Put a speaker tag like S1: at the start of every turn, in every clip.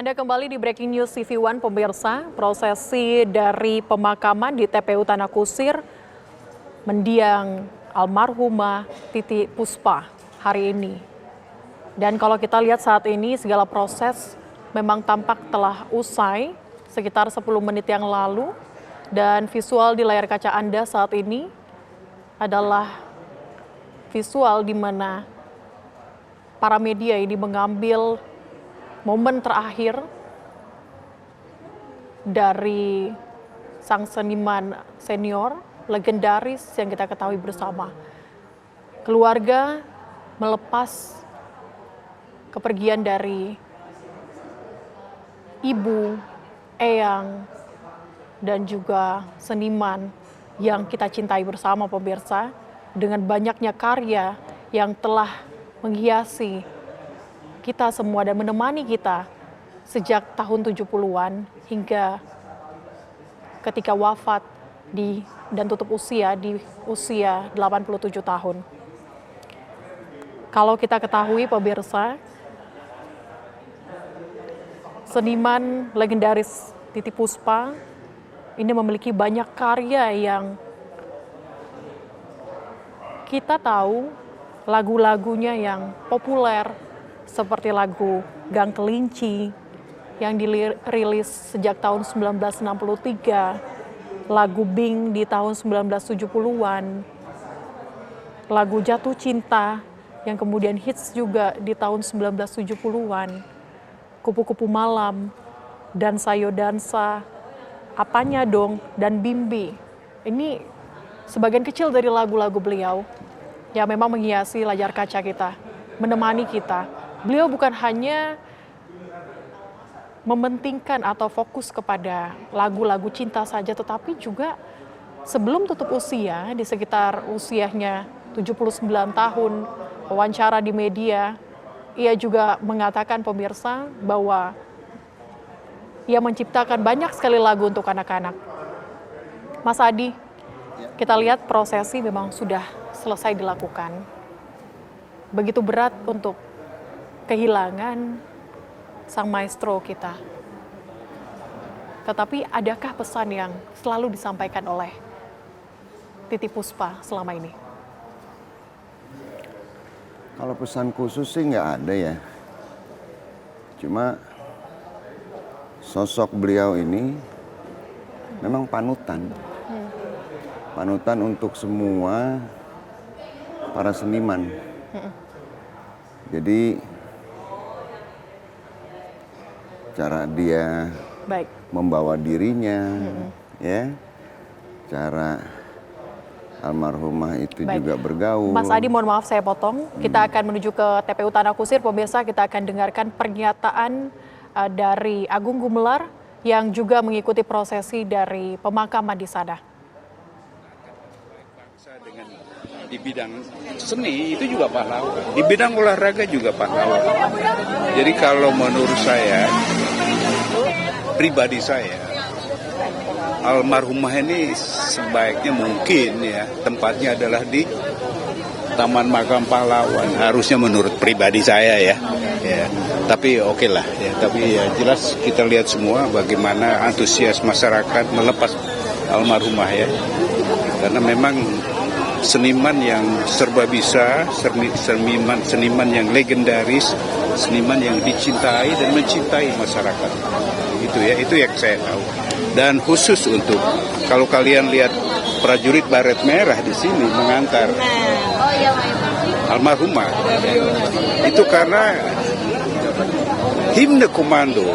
S1: Anda kembali di Breaking News TV1 pemirsa. Prosesi dari pemakaman di TPU Tanah Kusir mendiang almarhumah Titi Puspa hari ini. Dan kalau kita lihat saat ini segala proses memang tampak telah usai sekitar 10 menit yang lalu. Dan visual di layar kaca Anda saat ini adalah visual di mana para media ini mengambil momen terakhir dari sang seniman senior, legendaris yang kita ketahui bersama. Keluarga melepas kepergian dari ibu, eyang, dan juga seniman yang kita cintai bersama pemirsa, dengan banyaknya karya yang telah menghiasi kita semua dan menemani kita sejak tahun 70-an hingga ketika wafat dan tutup usia di usia 87 tahun. Kalau kita ketahui pemirsa, seniman legendaris Titi Puspa ini memiliki banyak karya yang kita tahu lagu-lagunya yang populer, seperti lagu Gang Kelinci yang dirilis sejak tahun 1963, lagu Bing di tahun 1970-an, lagu Jatuh Cinta yang kemudian hits juga di tahun 1970-an, Kupu-Kupu Malam, Dansa Yo Dansa, Apanya Dong, dan Bimbi. Ini sebagian kecil dari lagu-lagu beliau yang memang menghiasi layar kaca kita, menemani kita. Beliau bukan hanya mementingkan atau fokus kepada lagu-lagu cinta saja, tetapi juga sebelum tutup usia, di sekitar usianya 79 tahun, wawancara di media, ia juga mengatakan pemirsa bahwa ia menciptakan banyak sekali lagu untuk anak-anak. Mas Adi, kita lihat prosesi memang sudah selesai dilakukan. Begitu berat untuk kehilangan sang maestro kita. Tetapi adakah pesan yang selalu disampaikan oleh Titi Puspa selama ini?
S2: Kalau pesan khusus sih nggak ada ya. Cuma sosok beliau ini memang panutan. Panutan untuk semua para seniman. Jadi cara dia membawa dirinya, ya, cara almarhumah itu juga bergaul.
S1: Mas Adi, mohon maaf saya potong. Kita akan menuju ke TPU Tanah Kusir, pemirsa. Kita akan dengarkan pernyataan dari Agung Gumelar yang juga mengikuti prosesi dari pemakaman di sana.
S3: Di bidang seni itu juga pahlawan, di bidang olahraga juga pahlawan. Jadi kalau menurut saya, pribadi saya, almarhumah ini sebaiknya mungkin ya tempatnya adalah di Taman Makam Pahlawan, harusnya menurut pribadi saya ya. Tapi oke lah ya, tapi ya jelas kita lihat semua bagaimana antusias masyarakat melepas almarhumah ya, karena memang seniman yang serba bisa, seniman yang legendaris, seniman yang dicintai dan mencintai masyarakat. Itu yang saya tahu. Dan khusus untuk kalau kalian lihat prajurit baret merah di sini mengantar almarhumah, itu karena himne komando,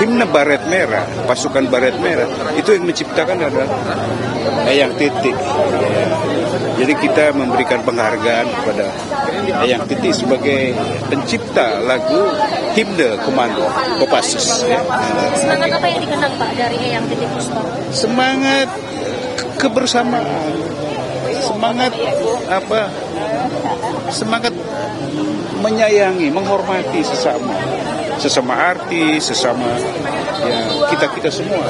S3: himne baret merah, pasukan baret merah, itu yang menciptakan adalah Eyang Titi. Jadi kita memberikan penghargaan kepada Eyang Titi sebagai pencipta lagu himne komando Kopassus.
S4: Semangat apa yang dikenang Pak dari Eyang Titi Puspa?
S3: Semangat kebersamaan, semangat menyayangi, menghormati sesama artis, sesama ya kita semua.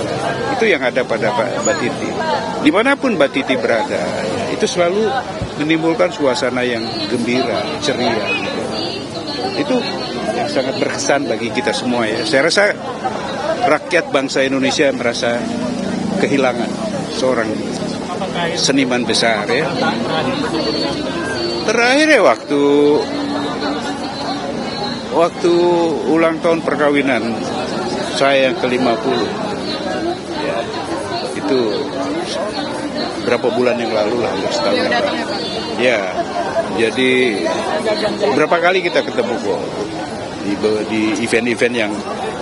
S3: Itu yang ada pada Mbak Titi. Dimanapun Mbak Titi berada, itu selalu menimbulkan suasana yang gembira, ceria. Itu yang sangat berkesan bagi kita semua ya. Saya rasa rakyat bangsa Indonesia merasa kehilangan seorang seniman besar ya. Terakhir ya waktu ulang tahun perkawinan saya yang ke-50 ya, itu berapa bulan yang lalu lah, setahun ya. Jadi berapa kali kita ketemu kok di event-event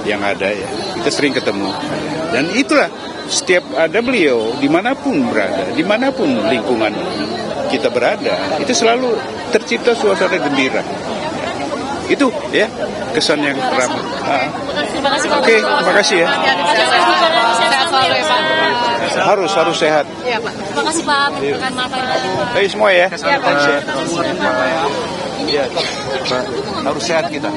S3: yang ada ya, kita sering ketemu. Dan itulah setiap ada beliau dimanapun berada, dimanapun lingkungan kita berada, itu selalu tercipta suasana gembira. Itu ya kesan yang pertama.
S4: Terima kasih Pak.
S3: Oke, terima kasih ya. Harus sehat.
S4: Iya Pak. Terima kasih Pak. Makan makan.
S3: Ayo semua ya.
S4: Iya Pak.
S3: Ya, harus sehat kita.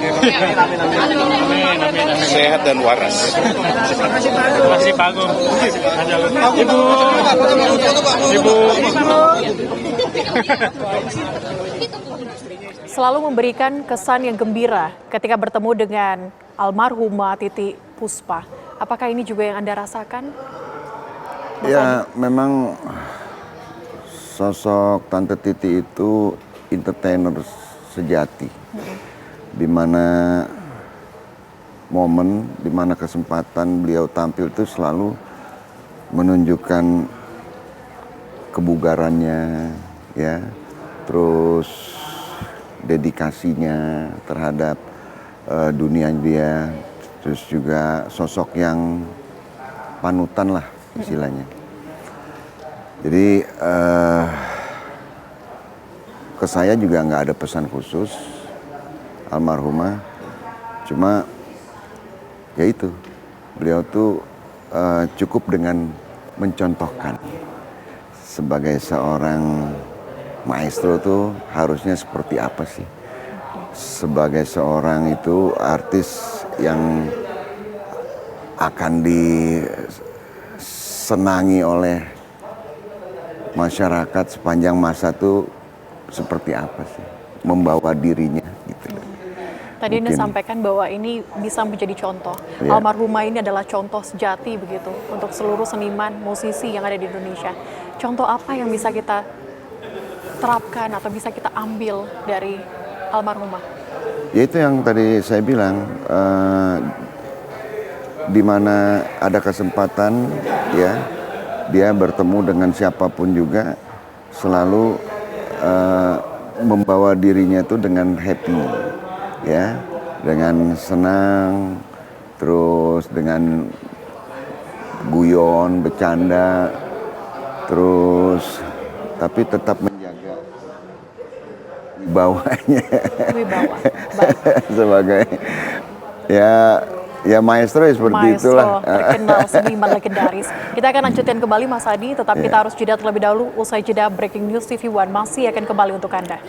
S3: Sehat dan waras.
S5: Terima kasih Pak Agung. Ibu.
S1: Selalu memberikan kesan yang gembira ketika bertemu dengan almarhumah Titi Puspa. Apakah ini juga yang Anda rasakan?
S2: Ya, memang sosok Tante Titi itu entertainer sejati. Di mana momen, di mana kesempatan beliau tampil itu selalu menunjukkan kebugarannya, ya, terus dedikasinya terhadap dunia dia, terus juga sosok yang panutan lah istilahnya. Jadi ke saya juga nggak ada pesan khusus almarhumah, cuma ya itu, beliau tuh cukup dengan mencontohkan sebagai seorang maestro tuh harusnya seperti apa sih, sebagai seorang itu artis yang akan disenangi oleh masyarakat sepanjang masa tuh seperti apa sih, membawa dirinya gitu.
S1: Tadi Anda sampaikan bahwa ini bisa menjadi contoh.
S2: Ya.
S1: Almarhumah ini adalah contoh sejati begitu untuk seluruh seniman, musisi yang ada di Indonesia. Contoh apa yang bisa kita terapkan atau bisa kita ambil dari almarhumah?
S2: Ya itu yang tadi saya bilang, di mana ada kesempatan ya, dia bertemu dengan siapapun juga selalu membawa dirinya itu dengan happy, ya, dengan senang, terus dengan guyon, bercanda, terus tapi tetap menjaga wibawanya
S1: Wibawa. Baik.
S2: sebagai ya maestro ya seperti
S1: Maestro
S2: itulah.
S1: terkenal seniman legendaris. Kita akan lanjutkan kembali Mas Adi, tetap kita harus jeda terlebih dahulu. Usai jeda Breaking News TV One masih akan kembali untuk Anda.